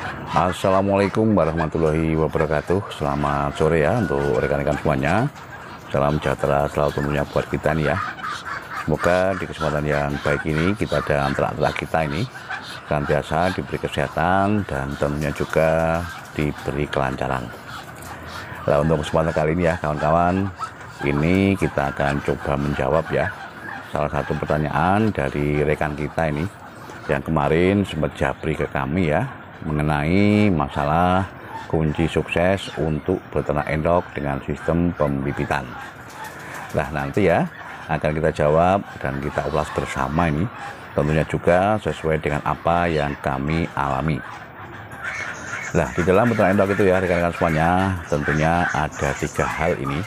Assalamualaikum warahmatullahi wabarakatuh. Selamat sore ya untuk rekan-rekan semuanya. Salam sejahtera selalu tentunya buat kita nih ya. Semoga di kesempatan yang baik ini kita dan ternak-ternak kita ini senantiasa diberi kesehatan dan tentunya juga diberi kelancaran. Nah, untuk kesempatan kali ini ya kawan-kawan, ini kita akan coba menjawab ya salah satu pertanyaan dari rekan kita ini yang kemarin sempat japri ke kami ya, mengenai masalah kunci sukses untuk beternak endok dengan sistem pembibitan. Nah, nanti ya akan kita jawab dan kita ulas bersama ini, tentunya juga sesuai dengan apa yang kami alami. Nah, di dalam beternak endok itu ya rekan-rekan semuanya, tentunya ada 3 hal ini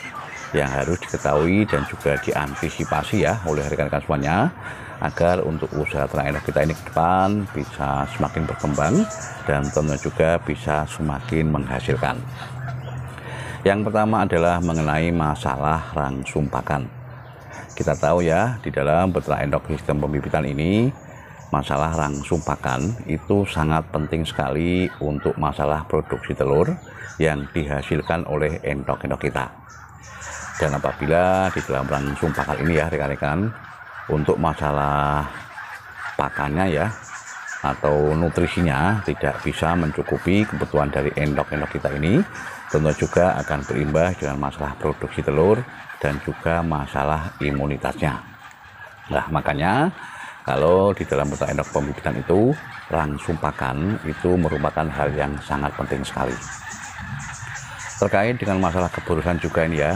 yang harus diketahui dan juga diantisipasi ya oleh rekan-rekan semuanya, agar untuk usaha ternak endok kita ini ke depan bisa semakin berkembang dan tentunya juga bisa semakin menghasilkan. Yang pertama adalah mengenai masalah langsung pakan. Kita tahu ya, di dalam beternak endok sistem pembibitan ini, masalah langsung pakan itu sangat penting sekali untuk masalah produksi telur yang dihasilkan oleh endok-endok kita. Dan apabila di dalam langsung pakan ini ya rekan-rekan, untuk masalah pakannya ya atau nutrisinya tidak bisa mencukupi kebutuhan dari endok-endok kita ini, tentu juga akan berimbas dengan masalah produksi telur dan juga masalah imunitasnya. Nah, makanya kalau di dalam beternak endok pembibitan itu, langsung pakan itu merupakan hal yang sangat penting sekali. Terkait dengan masalah keburukan juga ini ya,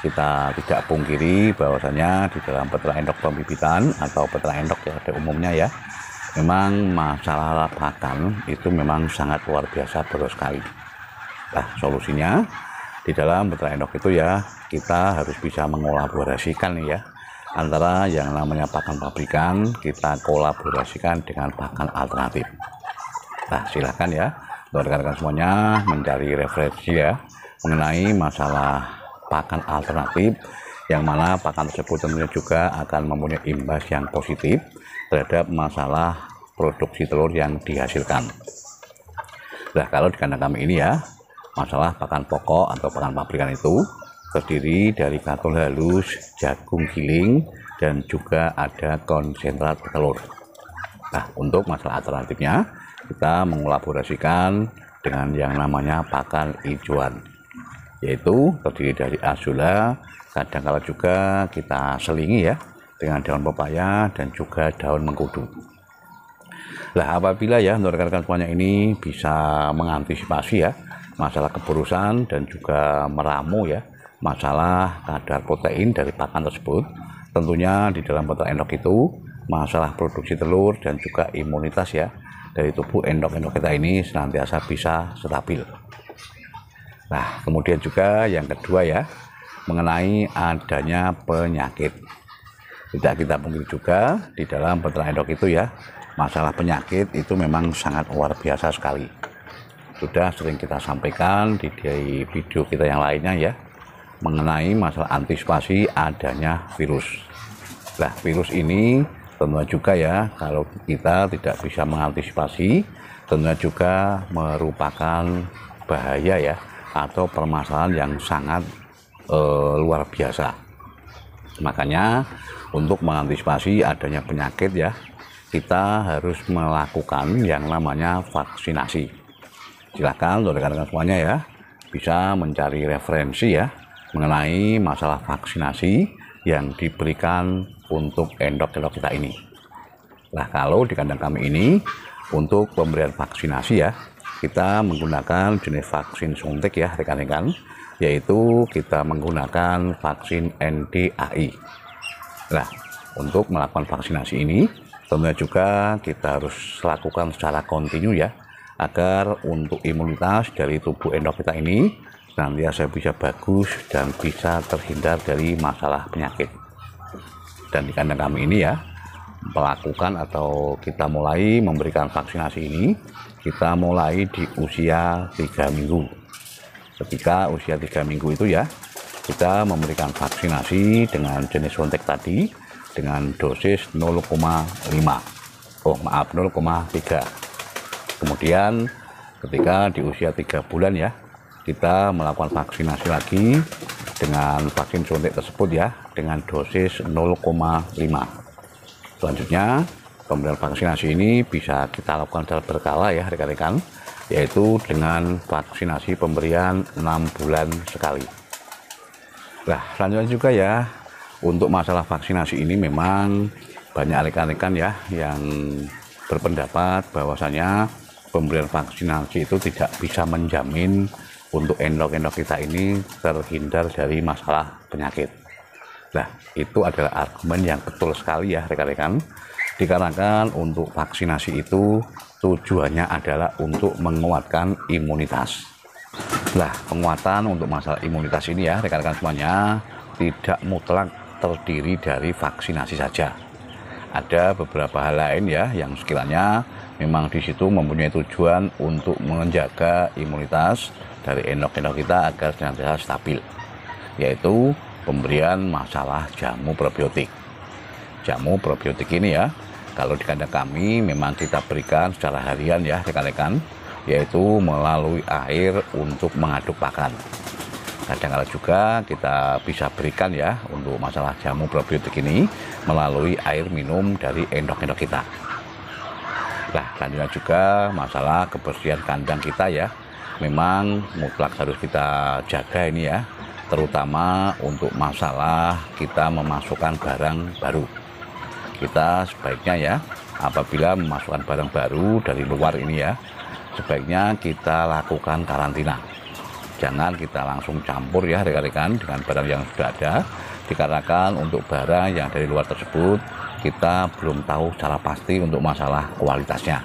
kita tidak pungkiri bahwasanya di dalam beternak endok pembibitan atau beternak endok ya pada umumnya ya, memang masalah pakan itu memang sangat luar biasa boros sekali. Nah, solusinya di dalam beternak endok itu ya, kita harus bisa mengolaborasikan ya, antara yang namanya pakan pabrikan kita kolaborasikan dengan pakan alternatif. Nah, silahkan ya rekan-rekan semuanya mencari referensi ya mengenai masalah pakan alternatif, yang mana pakan tersebut tentunya juga akan mempunyai imbas yang positif terhadap masalah produksi telur yang dihasilkan. Nah, kalau di kandang kami ini ya, masalah pakan pokok atau pakan pabrikan itu terdiri dari katul halus, jagung giling, dan juga ada konsentrat telur. Nah, untuk masalah alternatifnya kita mengolaborasikan dengan yang namanya pakan hijauan, yaitu terdiri dari azula, kadang-kala juga kita selingi ya dengan daun pepaya dan juga daun mengkudu. Nah, apabila ya rekan-rekan semuanya ini bisa mengantisipasi ya masalah keburusan dan juga meramu ya masalah kadar protein dari pakan tersebut, tentunya di dalam beternak endok itu masalah produksi telur dan juga imunitas ya dari tubuh endok-endok kita ini senantiasa bisa stabil. Nah, kemudian juga yang kedua ya, mengenai adanya penyakit. Tidak kita pungkiri juga di dalam beternak endok itu ya, masalah penyakit itu memang sangat luar biasa sekali. Sudah sering kita sampaikan di video kita yang lainnya ya, mengenai masalah antisipasi adanya virus. Nah, virus ini tentunya juga ya, kalau kita tidak bisa mengantisipasi, tentunya juga merupakan bahaya ya, atau permasalahan yang sangat luar biasa. Makanya untuk mengantisipasi adanya penyakit ya, kita harus melakukan yang namanya vaksinasi. Silakan rekan-rekan semuanya ya bisa mencari referensi ya mengenai masalah vaksinasi yang diberikan untuk endok-endok kita ini. Nah, kalau di kandang kami ini untuk pemberian vaksinasi ya, kita menggunakan jenis vaksin suntik ya rekan-rekan, yaitu kita menggunakan vaksin NDAI. Nah, untuk melakukan vaksinasi ini tentunya juga kita harus lakukan secara kontinu ya, agar untuk imunitas dari tubuh endok kita ini senantiasa bisa bagus dan bisa terhindar dari masalah penyakit. Dan di kandang kami ini ya, melakukan atau kita mulai memberikan vaksinasi ini, kita mulai di usia 3 minggu. Ketika usia 3 minggu itu ya, kita memberikan vaksinasi dengan jenis suntik tadi dengan dosis 0,3. Kemudian ketika di usia 3 bulan ya, kita melakukan vaksinasi lagi dengan vaksin suntik tersebut ya, dengan dosis 0,5. Selanjutnya, pemberian vaksinasi ini bisa kita lakukan secara berkala ya rekan-rekan, yaitu dengan vaksinasi pemberian 6 bulan sekali. Nah, selanjutnya juga ya, untuk masalah vaksinasi ini memang banyak rekan-rekan ya yang berpendapat bahwasanya pemberian vaksinasi itu tidak bisa menjamin untuk endok-endok kita ini terhindar dari masalah penyakit. Nah, itu adalah argumen yang betul sekali ya rekan-rekan, dikarenakan untuk vaksinasi itu tujuannya adalah untuk menguatkan imunitas. Nah, penguatan untuk masalah imunitas ini ya rekan-rekan semuanya tidak mutlak terdiri dari vaksinasi saja. Ada beberapa hal lain ya yang sekiranya memang di situ mempunyai tujuan untuk menjaga imunitas dari endok-endok kita agar senantiasa stabil, yaitu pemberian masalah jamu probiotik. Jamu probiotik ini ya, kalau di kandang kami memang kita berikan secara harian ya rekan-rekan, yaitu melalui air untuk mengaduk pakan. Kadang-kadang juga kita bisa berikan ya untuk masalah jamu probiotik ini melalui air minum dari endok-endok kita. Nah, selanjutnya juga masalah kebersihan kandang kita ya, memang mutlak harus kita jaga ini ya, terutama untuk masalah kita memasukkan barang baru. Kita sebaiknya ya, apabila memasukkan barang baru dari luar ini ya, sebaiknya kita lakukan karantina. Jangan kita langsung campur ya rekan-rekan dengan barang yang sudah ada, dikarenakan untuk barang yang dari luar tersebut kita belum tahu secara pasti untuk masalah kualitasnya,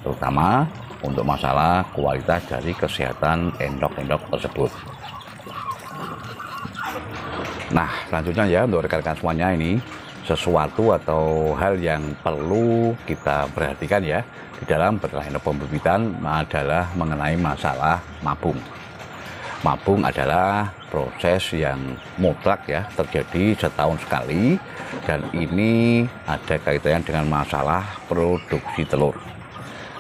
terutama untuk masalah kualitas dari kesehatan endok-endok tersebut. Nah, selanjutnya ya untuk rekan-rekan semuanya, ini sesuatu atau hal yang perlu kita perhatikan ya di dalam endok pembibitan adalah mengenai masalah mabung. Mabung adalah proses yang mutlak ya, terjadi setahun sekali, dan ini ada kaitannya dengan masalah produksi telur.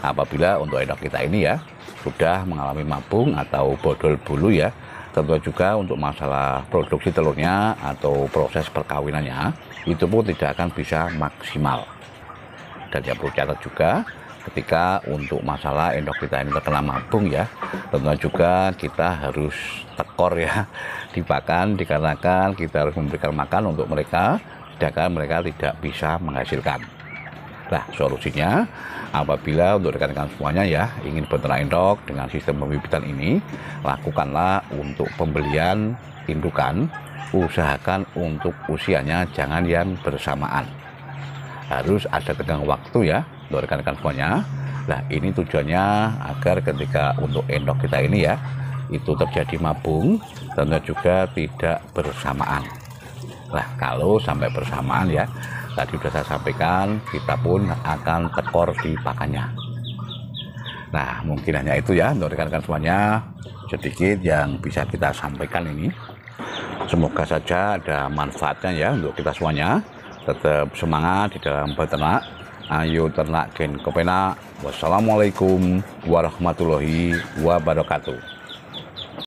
Apabila untuk endok kita ini ya sudah mengalami mabung atau bodol bulu ya, tentu juga untuk masalah produksi telurnya atau proses perkawinannya itu pun tidak akan bisa maksimal. Dan yang perlu catat juga, ketika untuk masalah endok kita ini terkena mabung ya, tentunya juga kita harus tekor ya di pakan, dikarenakan kita harus memberikan makan untuk mereka, sedangkan mereka tidak bisa menghasilkan. Nah, solusinya apabila untuk rekan-rekan semuanya ya ingin beternak endok dengan sistem pembibitan ini, lakukanlah untuk pembelian indukan, usahakan untuk usianya jangan yang bersamaan, harus ada tenggang waktu ya untuk rekan-rekan semuanya. Nah, ini tujuannya agar ketika untuk endok kita ini ya itu terjadi mabung, tentunya juga tidak bersamaan. Nah, kalau sampai bersamaan ya, tadi sudah saya sampaikan, kita pun akan tekor di pakannya. Nah, mungkin hanya itu ya untuk rekan-rekan semuanya, sedikit yang bisa kita sampaikan ini. Semoga saja ada manfaatnya ya untuk kita semuanya. Tetap semangat di dalam beternak. Ayo ternak gen kepenak. Wassalamualaikum warahmatullahi wabarakatuh.